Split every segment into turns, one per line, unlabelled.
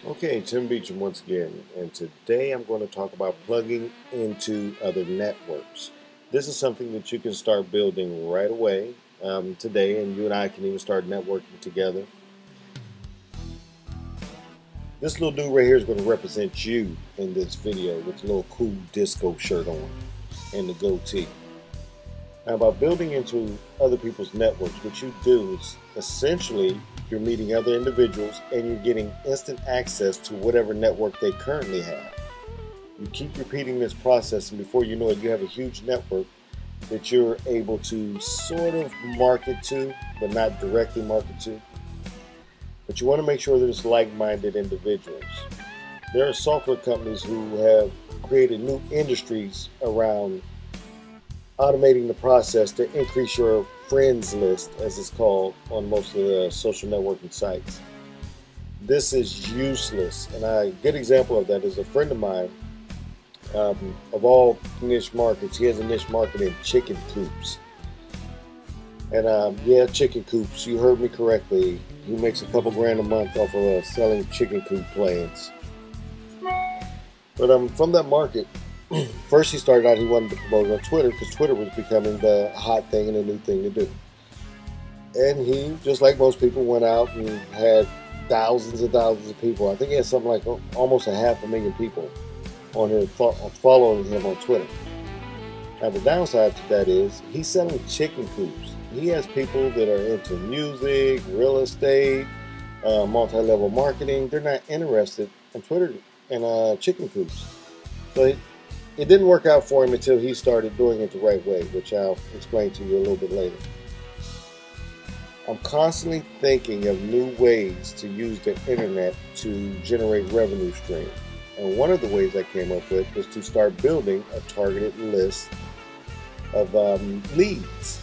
Okay, Tim Beachum once again, and today I'm going to talk about plugging into other networks. This is something that you can start building right away today, and you and I can even start networking together. This little dude right here is going to represent you in this video with a little cool disco shirt on and the goatee. Now, about building into other people's networks, what you do is essentially you're meeting other individuals and you're getting instant access to whatever network they currently have. You keep repeating this process, and before you know it, you have a huge network that you're able to sort of market to, but not directly market to. But you want to make sure that it's like-minded individuals. There are software companies who have created new industries around automating the process to increase your friends list, as it's called on most of the social networking sites. This is useless, and a good example of that is a friend of mine. Of all niche markets, he has a niche market in chicken coops. And yeah, chicken coops, you heard me correctly. He makes a couple grand a month off of selling chicken coop plans. But from that market, first he started out, he wanted to promote it on Twitter because Twitter was becoming the hot thing and the new thing to do. And he, just like most people, went out and had thousands and thousands of people. I think he had something like almost 500,000 people on his following him on Twitter. Now the downside to that is he's selling chicken coops. He has people that are into music, real estate, multi-level marketing. They're not interested in Twitter and chicken coops. So it didn't work out for him until he started doing it the right way, which I'll explain to you a little bit later. I'm constantly thinking of new ways to use the internet to generate revenue stream. And one of the ways I came up with was to start building a targeted list of leads.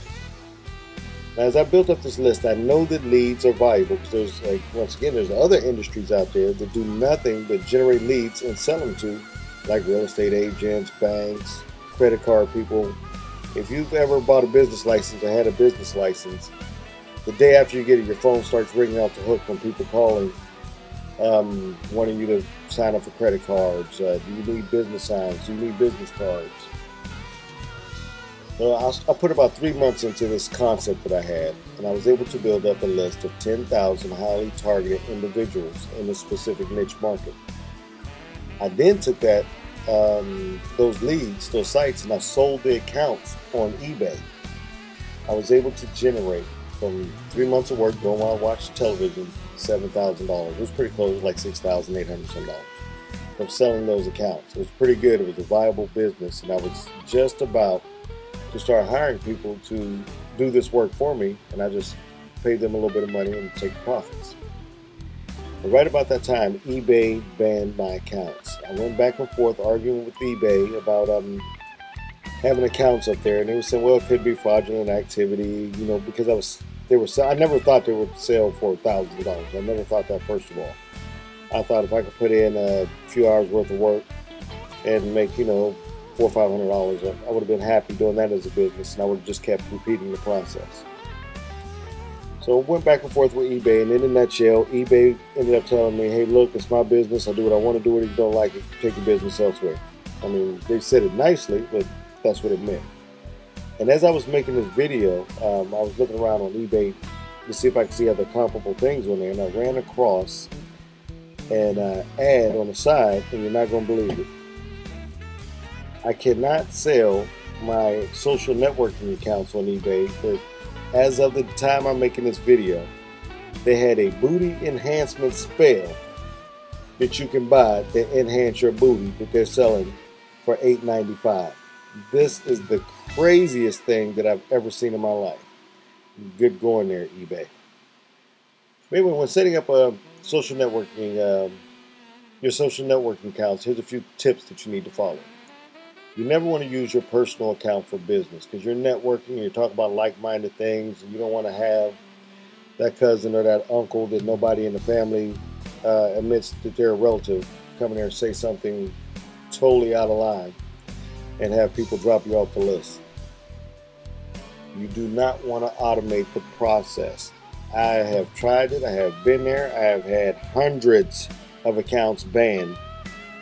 Now, as I built up this list, I know that leads are valuable because there's, like, once again, there's other industries out there that do nothing but generate leads and sell them to, like real estate agents, banks, credit card people. If you've ever bought a business license or had a business license, the day after you get it, your phone starts ringing off the hook from people calling, wanting you to sign up for credit cards. Do you need business signs? Do you need business cards? Well, I put about 3 months into this concept that I had, and I was able to build up a list of 10,000 highly targeted individuals in a specific niche market. I then took those leads, those sites, and I sold the accounts on eBay. I was able to generate, from 3 months of work going while I watched television, $7,000. It was pretty close, like $6,800 some dollars, from selling those accounts. It was pretty good. It was a viable business, and I was just about to start hiring people to do this work for me, and I just paid them a little bit of money and take the profits. But right about that time, eBay banned my accounts. I went back and forth arguing with eBay about having accounts up there, and they were saying, well, it could be fraudulent activity, because I never thought they would sell for $1,000. I never thought that, first of all. I thought if I could put in a few hours worth of work and make, $400 or $500, I would have been happy doing that as a business, and I would have just kept repeating the process. So I went back and forth with eBay, and in a nutshell, eBay ended up telling me, hey, look, it's my business. I do what I want to do with it. If you don't like it, take your business elsewhere. I mean, they said it nicely, but that's what it meant. And as I was making this video, I was looking around on eBay to see if I could see other comparable things on there, and I ran across an ad on the side, and you're not going to believe it. I cannot sell my social networking accounts on eBay, but as of the time I'm making this video, they had a booty enhancement spell that you can buy to enhance your booty that they're selling for $8.95. This is the craziest thing that I've ever seen in my life. Good going there, eBay. Anyway, when setting up a social networking, your social networking accounts, here's a few tips that you need to follow. You never want to use your personal account for business because you're networking, you're talking about like-minded things, and you don't want to have that cousin or that uncle that nobody in the family admits that they're a relative come in there and say something totally out of line and have people drop you off the list. You do not want to automate the process. I have tried it. I have been there. I have had hundreds of accounts banned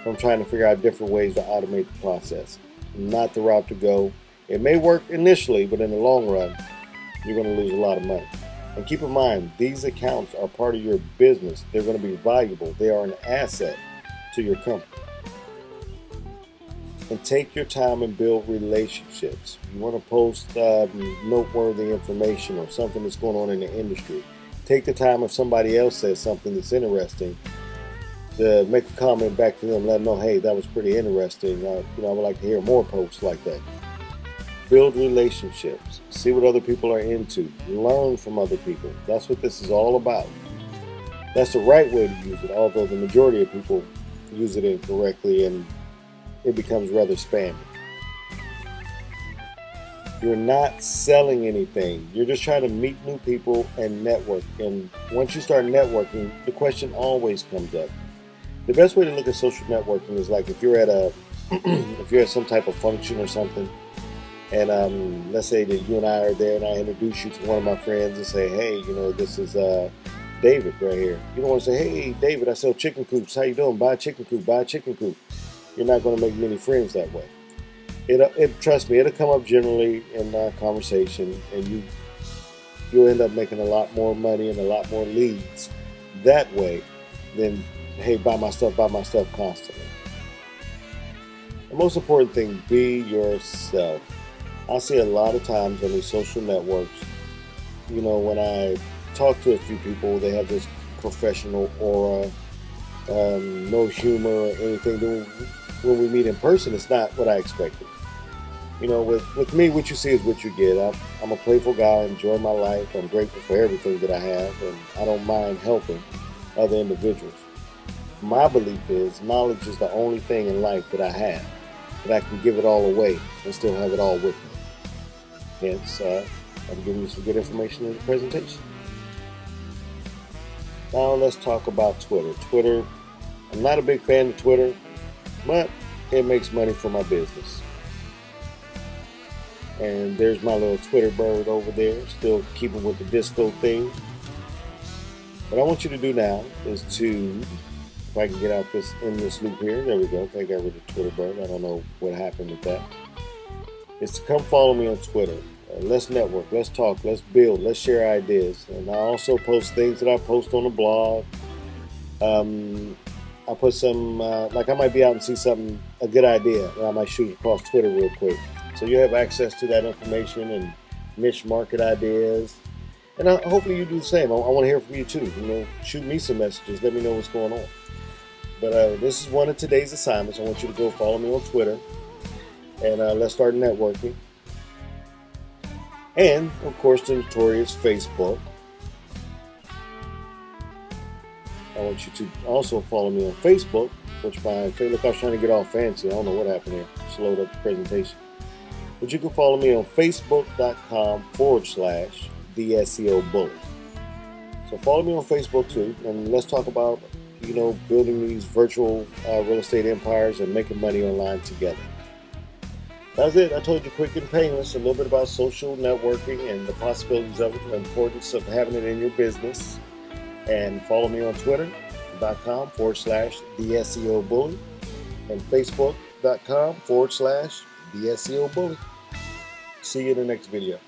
from trying to figure out different ways to automate the process. Not the route to go. It may work initially, but in the long run, you're going to lose a lot of money. And keep in mind, these accounts are part of your business. They're going to be valuable. They are an asset to your company. And take your time and build relationships. You want to post noteworthy information or something that's going on in the industry. Take the time if somebody else says something that's interesting to make a comment back to them, let them know, hey, that was pretty interesting. I would like to hear more posts like that. Build relationships. See what other people are into. Learn from other people. That's what this is all about. That's the right way to use it, although the majority of people use it incorrectly and it becomes rather spammy. You're not selling anything. You're just trying to meet new people and network. And once you start networking, the question always comes up. The best way to look at social networking is like if you're at if you're at some type of function or something, and let's say that you and I are there, and I introduce you to one of my friends and say, hey, this is David right here. You don't want to say, hey, David, I sell chicken coops. How you doing? Buy a chicken coop. Buy a chicken coop. You're not going to make many friends that way. Trust me, it'll come up generally in our conversation, and you'll end up making a lot more money and a lot more leads that way than, hey, buy my stuff constantly. The most important thing, be yourself. I see a lot of times on these social networks, when I talk to a few people, they have this professional aura, no humor or anything. When we meet in person, it's not what I expected. With me, what you see is what you get. I'm a playful guy. I enjoy my life. I'm grateful for everything that I have, and I don't mind helping other individuals. My belief is knowledge is the only thing in life that I have, that I can give it all away and still have it all with me. Hence, I'm giving you some good information in the presentation. Now let's talk about Twitter. Twitter, I'm not a big fan of Twitter, but it makes money for my business. And there's my little Twitter bird over there, still keeping with the disco theme. What I want you to do now is to, if I can get out in this loop here, there we go. Okay, I got rid of Twitter bird. I don't know what happened with that. Is to come follow me on Twitter. Let's network, let's talk, let's build, let's share ideas. And I also post things that I post on the blog. I put some, like I might be out and see something, a good idea, and I might shoot it across Twitter real quick. So you have access to that information and niche market ideas. And hopefully you do the same. I want to hear from you too. Shoot me some messages. Let me know what's going on. But this is one of today's assignments. I want you to go follow me on Twitter. And let's start networking. And, of course, the notorious Facebook. I want you to also follow me on Facebook, which look, I was trying to get all fancy. I don't know what happened here. Slowed up the presentation. But you can follow me on Facebook.com/the SEO Bully. So follow me on Facebook too, and let's talk about, building these virtual real estate empires and making money online together. That's it. I told you quick and painless, a little bit about social networking and the possibilities of it, the importance of having it in your business. And follow me on Twitter.com/the SEO Bully and Facebook.com/the SEO Bully. See you in the next video.